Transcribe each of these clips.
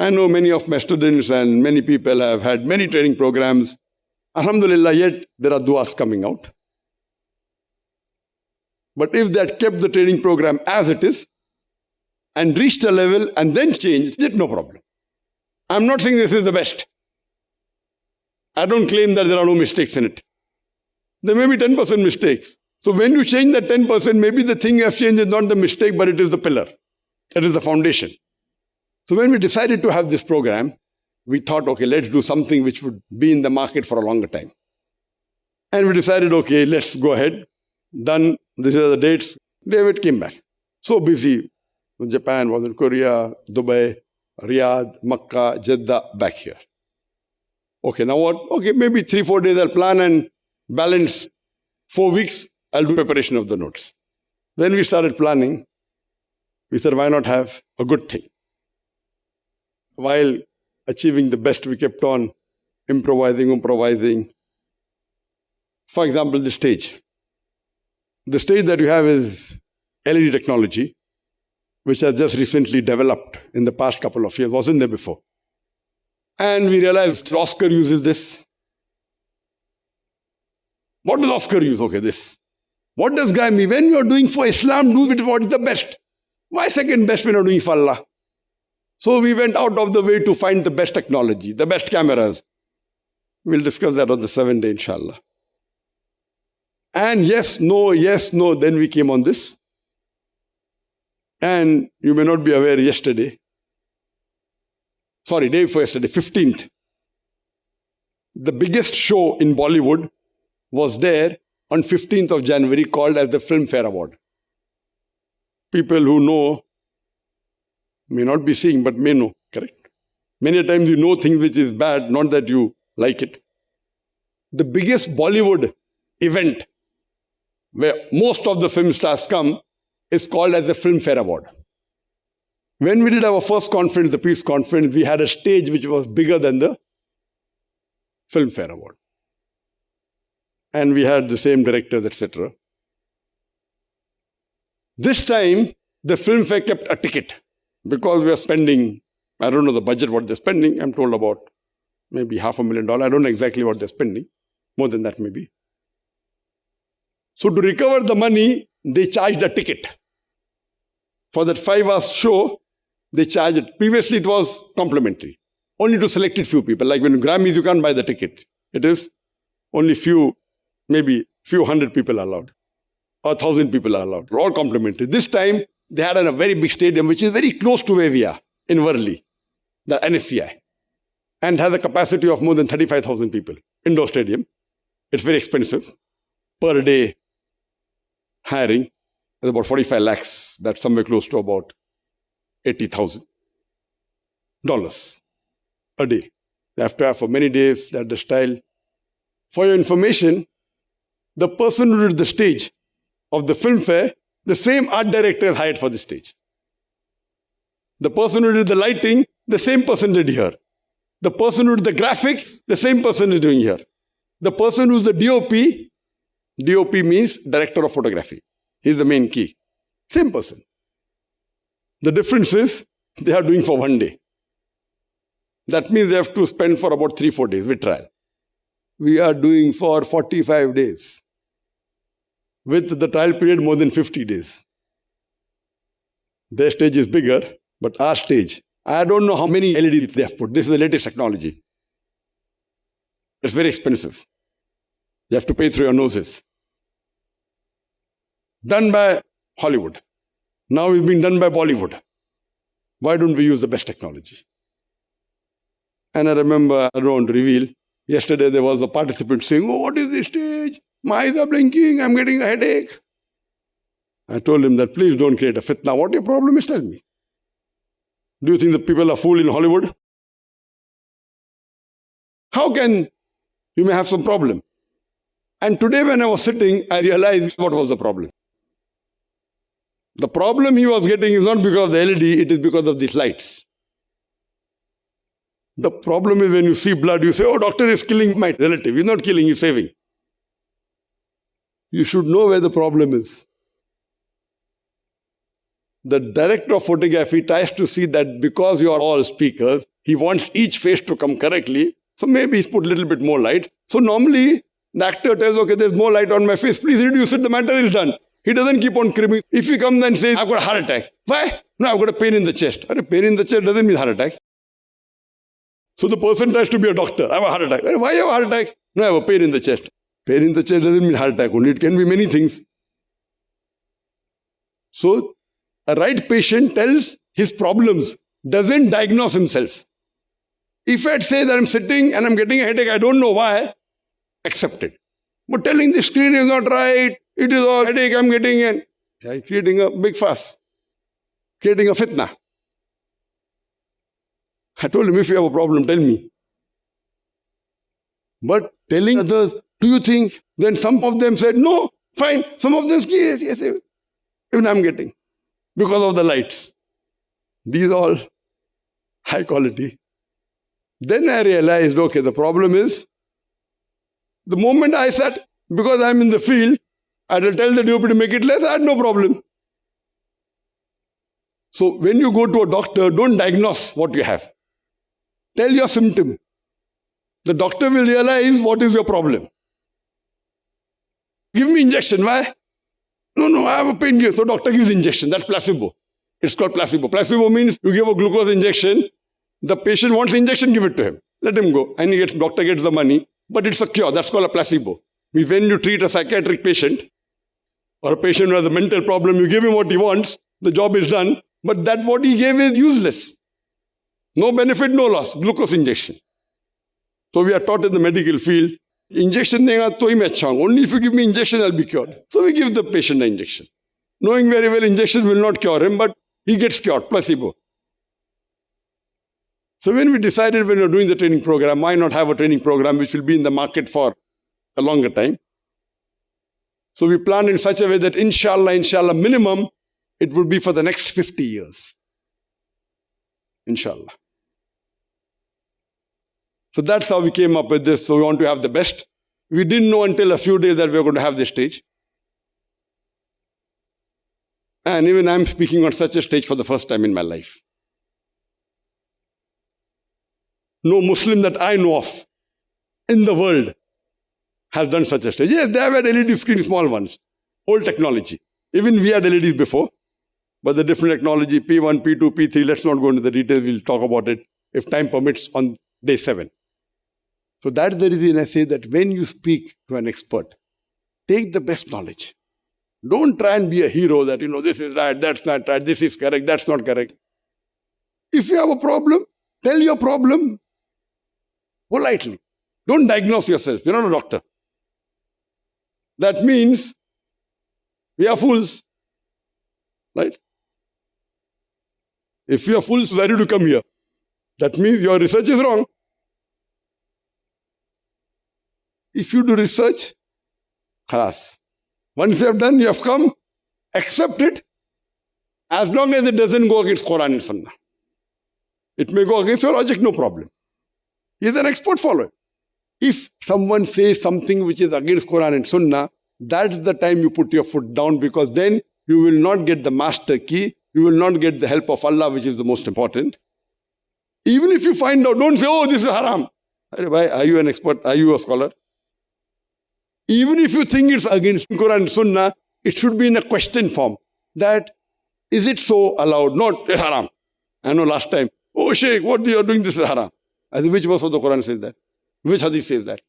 I know many of my students and many people have had many training programs. Alhamdulillah, yet there are du'as coming out. But if they had kept the training program as it is and reached a level and then changed it, no problem. I'm not saying this is the best. I don't claim that there are no mistakes in it. There may be 10% mistakes. So when you change that 10%, maybe the thing you have changed is not the mistake, but it is the pillar. It is the foundation. So when we decided to have this program, we thought, okay, let's do something which would be in the market for a longer time. And we decided, okay, let's go ahead. Done. These are the dates. David came back. So busy. Japan, was in Korea, Dubai, Riyadh, Makkah, Jeddah, back here. Okay, now what? Okay, maybe 3-4 days I'll plan and balance 4 weeks. I'll do preparation of the notes. When we started planning, we said, why not have a good thing? While achieving the best, we kept on improvising. For example, the stage. The stage that you have is LED technology, which has just recently developed in the past couple of years, wasn't there before. And we realized Oscar uses this. What does Oscar use? Okay, this. What does Grammy? When you are doing for Islam, do it what is the best. Why second best when you are doing for Allah? So we went out of the way to find the best technology, the best cameras. We'll discuss that on the 7th day, inshallah. And yes, no, then we came on this. And you may not be aware, day before yesterday, 15th. The biggest show in Bollywood was there on 15th of January called as the Filmfare Award. People who know may not be seeing, but may know, correct? Many times you know things which is bad, not that you like it. The biggest Bollywood event where most of the film stars come is called as the Filmfare Award. When we did our first conference, the Peace Conference, we had a stage which was bigger than the Filmfare Award. And we had the same directors, etc. This time, the Filmfare kept a ticket because we are spending, I don't know the budget, what they're spending. I'm told about maybe $500,000. I don't know exactly what they're spending. More than that, maybe. So to recover the money, they charged a ticket. For that 5-hour show, they charged it. Previously, it was complimentary. Only to selected few people. Like when you Grammys, you can't buy the ticket. It is only maybe few hundred people are allowed. Or 1,000 people are allowed. All complimentary. This time, they had a very big stadium, which is very close to where we are, in Worli, the NSCI. And has a capacity of more than 35,000 people. Indoor stadium. It's very expensive. Per day, hiring is about 45 lakhs. That's somewhere close to about $80,000 a day. They have to have for many days, that's the style. For your information, the person who did the stage of the Filmfare, the same art director is hired for the stage. The person who did the lighting, the same person did here. The person who did the graphics, the same person is doing here. The person who's the DOP means Director of Photography. He's the main key. Same person. The difference is they are doing for 1 day. That means they have to spend for about 3-4 days with trial. We are doing for 45 days. With the trial period more than 50 days. Their stage is bigger, but our stage, I don't know how many LEDs they have put. This is the latest technology. It's very expensive. You have to pay through your noses. Done by Hollywood. Now it's been done by Bollywood. Why don't we use the best technology? And I remember, I don't want to reveal, yesterday there was a participant saying, oh, what is this stage? My eyes are blinking, I'm getting a headache. I told him that please don't create a fitna. What your problem is, tell me. Do you think the people are fool in Hollywood? How can you may have some problem? And today when I was sitting, I realized what was the problem. The problem he was getting is not because of the LED, it is because of these lights. The problem is when you see blood, you say, oh, doctor is killing my relative. He's not killing, he's saving. You should know where the problem is. The director of photography tries to see that because you are all speakers, He wants each face to come correctly. So maybe he's put a little bit more light. So normally, the actor tells, okay, there's more light on my face. Please reduce it. The matter is done. He doesn't keep on cribbing. If he comes and says, I've got a heart attack. Why? No, I've got a pain in the chest. Pain in the chest doesn't mean heart attack. So the person tries to be a doctor. I have a heart attack. Why you have a heart attack? No, I have a pain in the chest. Pain in the chest doesn't mean heart attack only. It can be many things. So a right patient tells his problems, doesn't diagnose himself. If I'd say that I'm sitting and I'm getting a headache, I don't know why, accept it. But telling the screen is not right, it is all headache I'm getting, and creating a big fuss, creating a fitna. I told him, if you have a problem, tell me. But telling others, do you think? Then some of them said, no, fine. Some of them said, yes, even I'm getting. Because of the lights. These all high quality. Then I realized, okay, the problem is, the moment I sat, because I'm in the field, I will tell the DOP to make it less, I had no problem. So when you go to a doctor, don't diagnose what you have. Tell your symptom. The doctor will realize what is your problem. Give me injection. Why? No, I have a painkiller. So doctor gives injection. That's placebo. It's called placebo. Placebo means you give a glucose injection. The patient wants the injection, give it to him. Let him go. And doctor gets the money. But it's a cure. That's called a placebo. Means when you treat a psychiatric patient or a patient who has a mental problem, you give him what he wants. The job is done. But that what he gave is useless. No benefit, no loss. Glucose injection. So we are taught in the medical field, injection denga to hi main achha hounga. Only if you give me injection, I'll be cured. So we give the patient the injection. Knowing very well injection will not cure him, but he gets cured, placebo. So when we decided when we were doing the training program, why not have a training program which will be in the market for a longer time? So we planned in such a way that inshallah, minimum, it would be for the next 50 years. Inshallah. So that's how we came up with this. So we want to have the best. We didn't know until a few days that we were going to have this stage. And even I'm speaking on such a stage for the first time in my life. No Muslim that I know of in the world has done such a stage. Yes, they have had LED screens, small ones. Old technology. Even we had LEDs before. But the different technology, P1, P2, P3, let's not go into the details. We'll talk about it, if time permits, on day 7. So that's the reason I say that when you speak to an expert, take the best knowledge. Don't try and be a hero that, this is right, that's not right, this is correct, that's not correct. If you have a problem, tell your problem politely. Don't diagnose yourself. You're not a doctor. That means we are fools. Right? If you are fools, why did you come here? That means your research is wrong. If you do research, khalas. Once you have done, you have come, accept it, as long as it doesn't go against Quran and Sunnah. It may go against your logic, no problem. He is an expert, follow it. If someone says something which is against Quran and Sunnah, that's the time you put your foot down, because then you will not get the master key, you will not get the help of Allah, which is the most important. Even if you find out, don't say, oh, this is haram. Are you an expert? Are you a scholar? Even if you think it's against Quran and Sunnah, it should be in a question form. That, is it so allowed? Not, it's haram. I know last time, oh Shaykh, what you are doing, this is haram. I said, which verse of the Quran says that? Which hadith says that?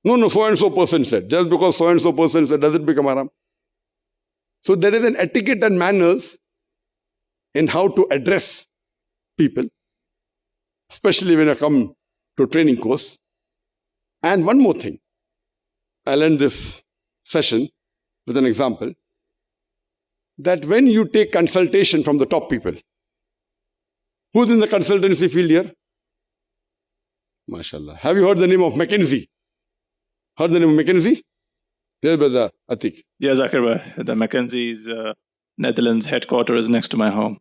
No, so and so person said. Just because so and so person said, does it become haram? So there is an etiquette and manners in how to address people, especially when I come to a training course. And one more thing. I'll end this session with an example. That when you take consultation from the top people, who's in the consultancy field here? MashaAllah. Have you heard the name of McKinsey? Heard the name of McKinsey? Yes, brother Atik. Yeah, Zakir bhai. The McKinsey's Netherlands headquarters is next to my home.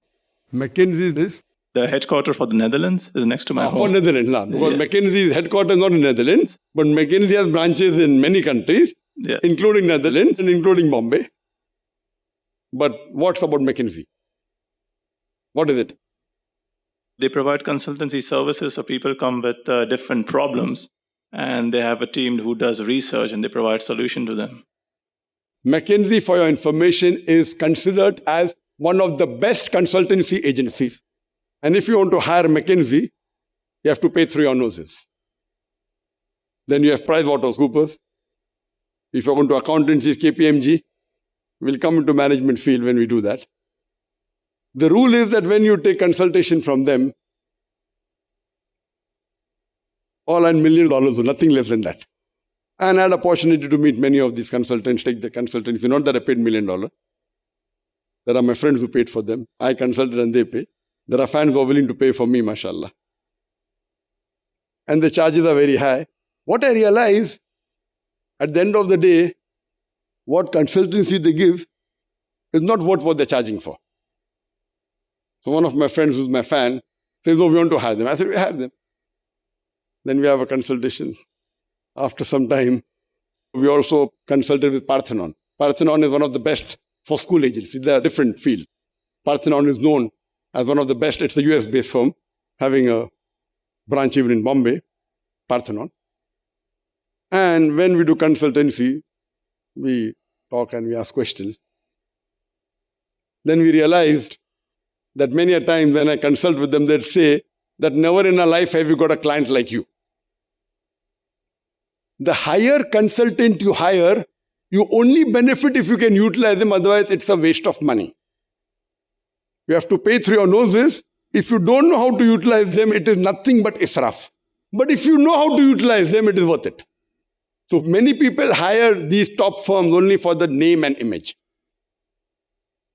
McKinsey is? The headquarters for the Netherlands is next to my home. For Netherlands, because McKinsey's headquarters not in Netherlands, but McKinsey has branches in many countries, including Netherlands and including Bombay. But what's about McKinsey? What is it? They provide consultancy services, so people come with different problems, and they have a team who does research and they provide solution to them. McKinsey, for your information, is considered as one of the best consultancy agencies. And if you want to hire McKinsey, you have to pay through your noses. Then you have PricewaterhouseCoopers. If you're going to accountancy, KPMG. We'll come into management field when we do that. The rule is that when you take consultation from them, all $1 million or nothing less than that. And I had opportunity to meet many of these consultants, take the consultancy. Not that I paid $1 million. There are my friends who paid for them. I consulted and they pay. There are fans who are willing to pay for me, mashallah. And the charges are very high. What I realized, at the end of the day, what consultancy they give is not worth what they're charging for. So one of my friends who's my fan says, "No, we want to hire them." I said, "We hire them." Then we have a consultation. After some time, we also consulted with Parthenon. Parthenon is one of the best for school agencies. They are different fields. Parthenon is known as one of the best. It's a US-based firm, having a branch even in Bombay, Parthenon. And when we do consultancy, we talk and we ask questions. Then we realized that many a time when I consult with them, they'd say that never in our life have you got a client like you. The higher consultant you hire, you only benefit if you can utilize them, otherwise it's a waste of money. You have to pay through your noses. If you don't know how to utilize them, it is nothing but israf. But if you know how to utilize them, it is worth it. So many people hire these top firms only for the name and image.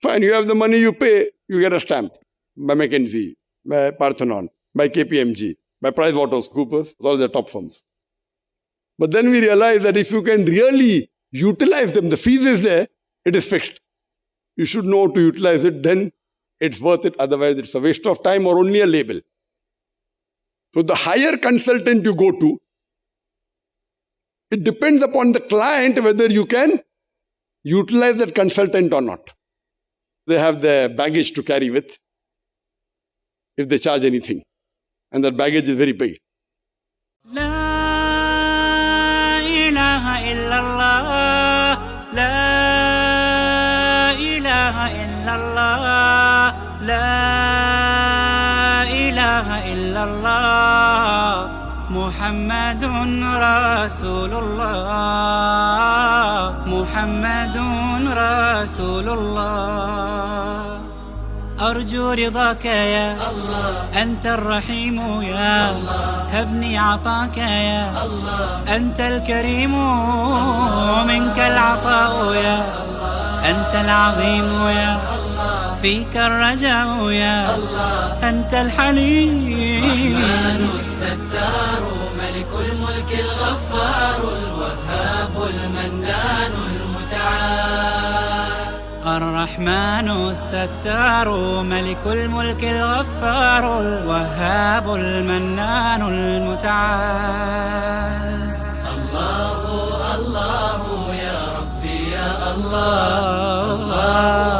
Fine, you have the money, you pay, you get a stamp by McKinsey, by Parthenon, by KPMG, by PricewaterhouseCoopers, all the top firms. But then we realize that if you can really utilize them, the fees is there, it is fixed. You should know how to utilize it, then it's worth it. Otherwise, it's a waste of time or only a label. So the higher consultant you go to, it depends upon the client whether you can utilize that consultant or not. They have their baggage to carry with if they charge anything. And that baggage is very big. La ilaha illallah, la ilaha illallah, la ilaha illallah. Muhammadun Rasulullah, Muhammadun Rasulullah. أرجو رضاك يا الله، أنت الرحيم يا الله، هبني عطاك يا الله، أنت الكريم منك العطاء يا الله، أنت العظيم يا الله، فيك الرجاء يا الله، أنت الحليم. الرحمن الستار ملك الملك الغفار الوهاب المنان المتعال. الرحمن الستار ملك الملك الغفار الوهاب المنان المتعال. الله الله يا ربي يا الله الله